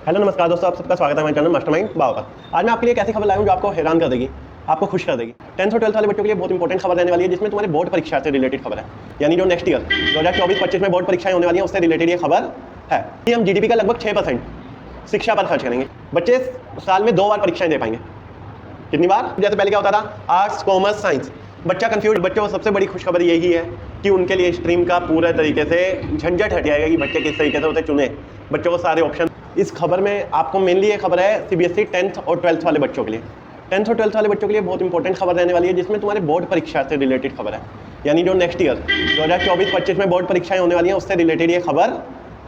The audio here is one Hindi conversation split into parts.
हेलो नमस्कार दोस्तों, आप सबका स्वागत है हमारे चैनल मास्टरमाइंड बाव का। आज मैं आपके लिए एक ऐसी खबर लाया हूं जो आपको हैरान कर देगी, आपको खुश कर देगी। 10th और 12th वाले बच्चों के लिए बहुत इंपॉर्टेंट खबर रहने वाली है, जिसमें तुम्हारे बोर्ड परीक्षा से रिलेटेड खबर है। यानी जो नेक्स्ट ईयर 2024-25 में बोर्ड परीक्षाएं होने वाली हैं, उससे रिलेटेड ये खबर है कि हम जीडीपी का लगभग 6% शिक्षा पर खर्च करेंगे। बच्चे साल में 2 बार परीक्षाएं दे पाएंगे। कितनी बार? जैसे पहले क्या होता था, आर्ट्स, कॉमर्स, साइंस, बच्चा कंफ्यूज। बच्चों को सबसे बड़ी खुशखबर यही है कि उनके लिए स्ट्रीम का पूरा तरीके से झंझट हट जाएगा कि बच्चे किस तरीके से उसे चुने। बच्चों को सारे ऑप्शन। इस खबर में आपको मेनली ये खबर है सीबीएसई 10th और 12th वाले बच्चों के लिए। 10th और 12th वाले बच्चों के लिए बहुत इंपॉर्टेंट खबर रहने वाली है, जिसमें तुम्हारे बोर्ड परीक्षा से रिलेटेड खबर है। यानी जो नेक्स्ट ईयर 2024-25 में बोर्ड परीक्षाएं होने वाली हैं, उससे रिलेटेड ये खबर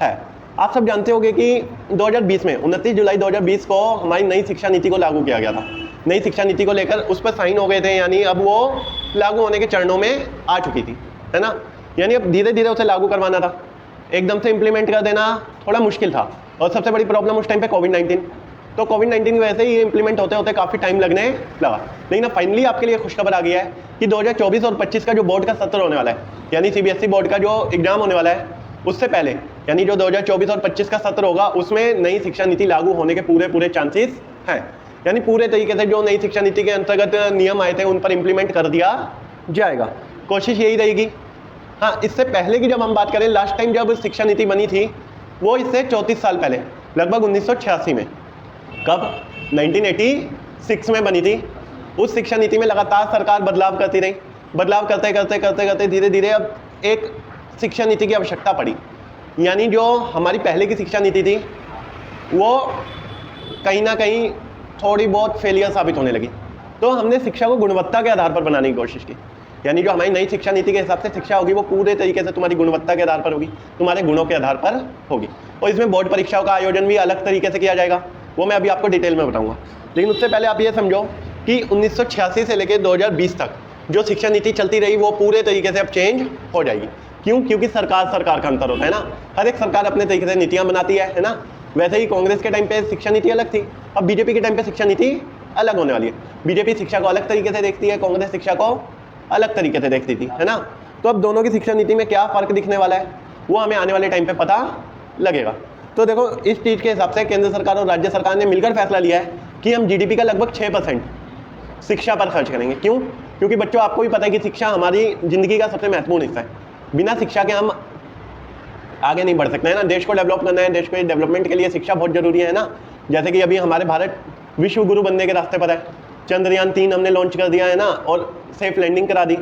है। आप सब जानते होंगे कि 2020 में 29 जुलाई 2020 को हमारी नई शिक्षा नीति को लागू किया गया था। नई शिक्षा नीति को लेकर उस पर साइन हो गए थे, यानी अब वो लागू होने के चरणों में आ चुकी थी, है ना। यानी अब धीरे धीरे उसे लागू करवाना था, एकदम से इम्प्लीमेंट कर देना थोड़ा मुश्किल था। और सबसे बड़ी प्रॉब्लम उस टाइम पे कोविड-19, तो कोविड-19 की वजह से ये इम्प्लीमेंट होते होते काफ़ी टाइम लगने लगा। लेकिन अब फाइनली आपके लिए खुशखबर आ गई है कि 2024 और 25 का जो बोर्ड का सत्र होने वाला है, यानी सीबीएसई बोर्ड का जो एग्जाम होने वाला है, उससे पहले यानी जो 2024 और 25 का सत्र होगा, उसमें नई शिक्षा नीति लागू होने के पूरे चांसेस हैं। यानी पूरे तरीके से जो नई शिक्षा नीति के अंतर्गत नियम आए थे, उन पर इम्प्लीमेंट कर दिया जाएगा। कोशिश यही रहेगी। हाँ, इससे पहले की जब हम बात करें, लास्ट टाइम जब शिक्षा नीति बनी थी वो इससे 34 साल पहले, लगभग 1986 में। कब? 1986 में बनी थी। उस शिक्षा नीति में लगातार सरकार बदलाव करती रही। बदलाव करते करते धीरे धीरे अब एक शिक्षा नीति की आवश्यकता पड़ी। यानी जो हमारी पहले की शिक्षा नीति थी वो कहीं ना कहीं थोड़ी बहुत फेलियर साबित होने लगी। तो हमने शिक्षा को गुणवत्ता के आधार पर बनाने की कोशिश की। यानी जो हमारी नई शिक्षा नीति के हिसाब से शिक्षा होगी, वो पूरे तरीके से तुम्हारी गुणवत्ता के आधार पर होगी, तुम्हारे गुणों के आधार पर होगी। और इसमें बोर्ड परीक्षाओं का आयोजन भी अलग तरीके से किया जाएगा, वो मैं अभी आपको डिटेल में बताऊंगा। लेकिन उससे पहले आप ये समझो कि 1986 से लेकर 2020 तक जो शिक्षा नीति चलती रही, वो पूरे तरीके से अब चेंज हो जाएगी। क्यों? क्योंकि सरकार का अंतर होता है ना। हर एक सरकार अपने तरीके से नीतियाँ बनाती है ना। वैसे ही कांग्रेस के टाइम पे शिक्षा नीति अलग थी, अब बीजेपी के टाइम पे शिक्षा नीति अलग होने वाली है। बीजेपी शिक्षा को अलग तरीके से देखती है, कांग्रेस शिक्षा को अलग तरीके से देखती थी, है ना। तो अब दोनों की शिक्षा नीति में क्या फ़र्क दिखने वाला है, वो हमें आने वाले टाइम पे पता लगेगा। तो देखो, इस चीज़ के हिसाब से केंद्र सरकार और राज्य सरकार ने मिलकर फैसला लिया है कि हम जीडीपी का लगभग 6% शिक्षा पर खर्च करेंगे। क्यों? क्योंकि बच्चों, आपको भी पता है कि शिक्षा हमारी ज़िंदगी का सबसे महत्वपूर्ण हिस्सा है। बिना शिक्षा के हम आगे नहीं बढ़ सकते हैं ना। देश को डेवलप करना है, देश के डेवलपमेंट के लिए शिक्षा बहुत ज़रूरी है ना। जैसे कि अभी हमारे भारत विश्व गुरु बनने के रास्ते पर है। चंद्रयान 3 हमने लॉन्च कर दिया है ना, और सेफ लैंडिंग करा दी।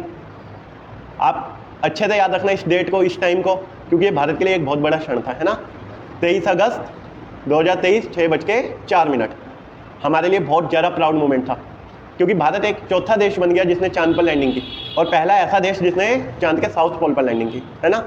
आप अच्छे से याद रखना इस डेट को, इस टाइम को, क्योंकि ये भारत के लिए एक बहुत बड़ा क्षण था, है ना। 23 अगस्त 2023 6:04 हमारे लिए बहुत ज़्यादा प्राउड मोमेंट था, क्योंकि भारत एक चौथा देश बन गया जिसने चांद पर लैंडिंग की, और पहला ऐसा देश जिसने चांद के साउथ पोल पर लैंडिंग की, है ना।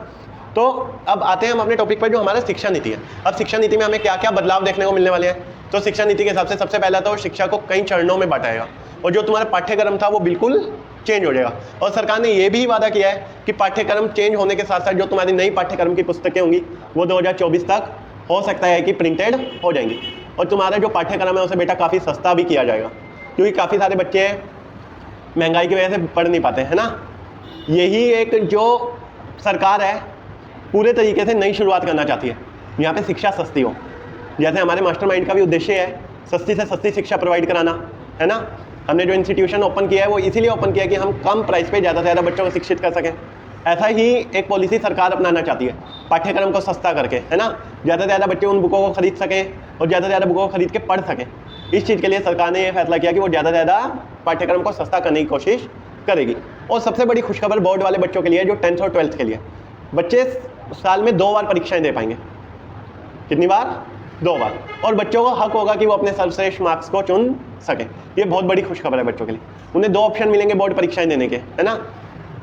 तो अब आते हैं हम अपने टॉपिक पर, जो हमारा शिक्षा नीति है। अब शिक्षा नीति में हमें क्या क्या बदलाव देखने को मिलने वाले हैं। तो शिक्षा नीति के हिसाब से सबसे पहला तो शिक्षा को कई चरणों में बांटाएगा, और जो तुम्हारा पाठ्यक्रम था वो बिल्कुल चेंज हो जाएगा। और सरकार ने ये भी वादा किया है कि पाठ्यक्रम चेंज होने के साथ साथ जो तुम्हारी नई पाठ्यक्रम की पुस्तकें होंगी, वो 2024 तक हो सकता है कि प्रिंटेड हो जाएंगी। और तुम्हारा जो पाठ्यक्रम है उसे बेटा काफ़ी सस्ता भी किया जाएगा, क्योंकि काफ़ी सारे बच्चे महंगाई की वजह से पढ़ नहीं पाते, है ना। यही एक जो सरकार है पूरे तरीके से नई शुरुआत करना चाहती है। यहाँ पे शिक्षा सस्ती हो, जैसे हमारे मास्टरमाइंड का भी उद्देश्य है सस्ती से सस्ती शिक्षा प्रोवाइड कराना, है ना। हमने जो इंस्टीट्यूशन ओपन किया है वो इसीलिए ओपन किया है कि हम कम प्राइस पे ज़्यादा से ज़्यादा बच्चों को शिक्षित कर सकें। ऐसा ही एक पॉलिसी सरकार अपनाना चाहती है, पाठ्यक्रम को सस्ता करके, है ना। ज़्यादा से ज़्यादा बच्चे उन बुकों को खरीद सकें और ज़्यादा से ज़्यादा बुकों को खरीद के पढ़ सकें। इस चीज़ के लिए सरकार ने यह फैसला किया कि वो ज़्यादा से ज़्यादा पाठ्यक्रम को सस्ता करने की कोशिश करेगी। और सबसे बड़ी खुशखबर बोर्ड वाले बच्चों के लिए, जो 10th और 12th के लिए, बच्चे साल में 2 बार परीक्षाएं दे पाएंगे। कितनी बार? 2 बार। और बच्चों को हक होगा कि वो अपने सर्वश्रेष्ठ मार्क्स को चुन सके। ये बहुत बड़ी खुशखबर है बच्चों के लिए। उन्हें 2 ऑप्शन मिलेंगे बोर्ड परीक्षाएं देने के, है ना।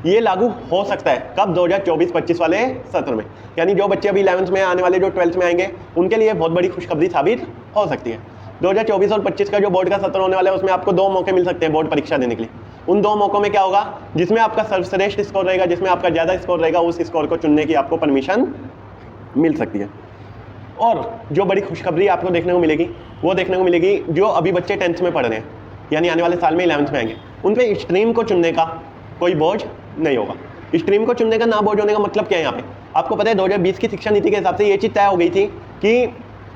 ये लागू हो सकता है कब? 2024-25 वाले सत्र में। यानी जो बच्चे अभी 11th में आने वाले, जो 12th में आएंगे, उनके लिए बहुत बड़ी खुशखबरी साबित हो सकती है। 2024 और 25 का जो बोर्ड का सत्र होने वाला है, उसमें आपको 2 मौके मिल सकते हैं बोर्ड परीक्षा देने के लिए। उन 2 मौकों में क्या होगा, जिसमें आपका सर्वश्रेष्ठ स्कोर रहेगा, जिसमें आपका ज़्यादा स्कोर रहेगा, उस स्कोर को चुनने की आपको परमिशन मिल सकती है। और जो बड़ी खुशखबरी आपको देखने को मिलेगी, वो देखने को मिलेगी जो अभी बच्चे 10th में पढ़ रहे हैं, यानी आने वाले साल में 11th में आएंगे, उन पर स्ट्रीम को चुनने का कोई बोझ नहीं होगा। स्ट्रीम को चुनने का ना बोझ होने का मतलब क्या है यहाँ पे? आपको पता है 2020 की शिक्षा नीति के हिसाब से ये चीज़ तय हो गई थी कि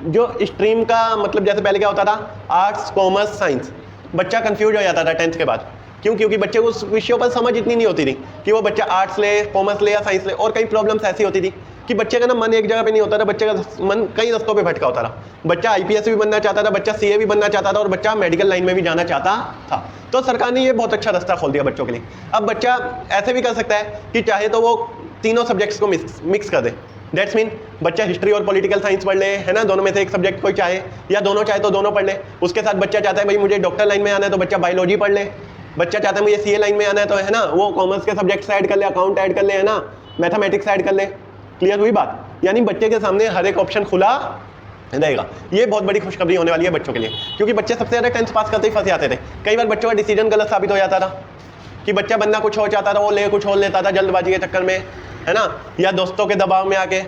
जो स्ट्रीम का मतलब जैसे पहले क्या होता था, आर्ट्स कॉमर्स साइंस, बच्चा कंफ्यूज हो जाता था 10th के बाद। क्यों? क्योंकि बच्चे को उस विषयों पर समझ इतनी नहीं होती थी कि वो बच्चा आर्ट्स ले, कॉमर्स ले या साइंस ले। और कई प्रॉब्लम्स ऐसी होती थी कि बच्चे का ना मन एक जगह पे नहीं होता था, बच्चे का मन कई रास्तों पे भटका होता था। बच्चा IPS भी बनना चाहता था, बच्चा CA भी बनना चाहता था और बच्चा मेडिकल लाइन में भी जाना चाहता था। तो सरकार ने ये बहुत अच्छा रास्ता खोल दिया बच्चों के लिए। अब बच्चा ऐसे भी कर सकता है कि चाहे तो वो तीनों सब्जेक्ट्स को मिक्स कर दे। दैट्स मीन बच्चा हिस्ट्री और पॉलिटिकल साइंस पढ़ ले, है ना, दोनों में से एक सब्जेक्ट कोई चाहे, या दोनों चाहे तो दोनों पढ़ ले। उसके साथ बच्चा चाहता है भाई मुझे डॉक्टर लाइन में आना है तो बच्चा बायोलॉजी पढ़ ले। बच्चा चाहता है मुझे CA लाइन में आना है तो, है ना, वो कॉमर्स के सब्जेक्ट्स ऐड कर ले, अकाउंट ऐड कर ले, है ना, मैथमेटिक्स ऐड कर ले। क्लियर हुई बात? यानी बच्चे के सामने हर एक ऑप्शन खुला रहेगा। ये बहुत बड़ी खुशखबरी होने वाली है बच्चों के लिए, क्योंकि बच्चे सबसे ज़्यादा 10th पास करते ही फंस जाते थे। कई बार बच्चों का डिसीजन गलत साबित हो जाता था कि बच्चा बनना कुछ और चाहता था, वो ले कुछ और लेता था जल्दबाजी के चक्कर में, है ना, या दोस्तों के दबाव में आके,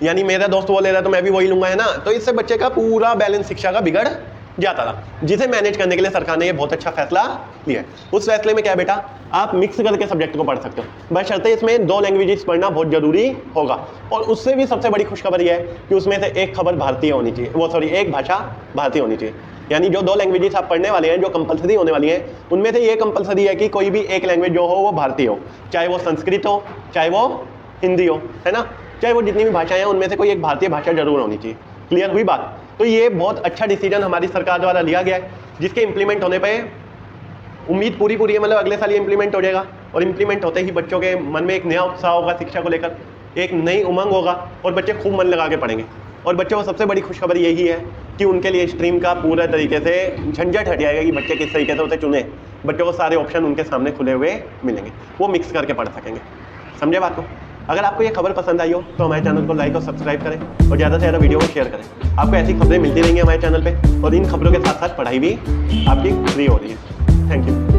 यानी मेरा दोस्त वो ले रहा है तो मैं भी वही लूंगा, है ना। तो इससे बच्चे का पूरा बैलेंस शिक्षा का बिगड़ जाता था, जिसे मैनेज करने के लिए सरकार ने ये बहुत अच्छा फैसला लिया है। उस फैसले में क्या है बेटा, आप मिक्स करके सब्जेक्ट को पढ़ सकते हो, बशर्ते इसमें 2 लैंग्वेजेस पढ़ना बहुत जरूरी होगा। और उससे भी सबसे बड़ी खुशखबरी है कि उसमें से एक खबर भारतीय होनी चाहिए, एक भाषा भारतीय होनी चाहिए। यानी जो 2 लैंग्वेजेस आप पढ़ने वाले हैं, जो कंपलसरी होने वाली हैं, उनमें से ये कंपलसरी है कि कोई भी एक लैंग्वेज जो हो वो भारतीय हो, चाहे वो संस्कृत हो, चाहे वो हिंदी हो, है ना, चाहे वो जितनी भी भाषाएं हैं उनमें से कोई एक भारतीय भाषा जरूर होनी चाहिए। क्लियर हुई बात? तो ये बहुत अच्छा डिसीजन हमारी सरकार द्वारा लिया गया है, जिसके इम्प्लीमेंट होने पे उम्मीद पूरी है, मतलब अगले साल ये इम्प्लीमेंट हो जाएगा। और इम्प्लीमेंट होते ही बच्चों के मन में एक नया उत्साह होगा शिक्षा को लेकर, एक नई उमंग होगा और बच्चे खूब मन लगा के पढ़ेंगे। और बच्चों को सबसे बड़ी खुशखबरी यही है कि उनके लिए स्ट्रीम का पूरा तरीके से झंझट हट जाएगा कि बच्चे किस तरीके से उसे चुने। बच्चों को सारे ऑप्शन उनके सामने खुले हुए मिलेंगे, वो मिक्स करके पढ़ सकेंगे। समझे बात को? अगर आपको ये खबर पसंद आई हो तो हमारे चैनल को लाइक और सब्सक्राइब करें और ज़्यादा से ज़्यादा वीडियो को शेयर करें। आपको ऐसी खबरें मिलती रहेंगी हमारे चैनल पे, और इन खबरों के साथ साथ पढ़ाई भी आपकी फ्री हो रही है। Thank you.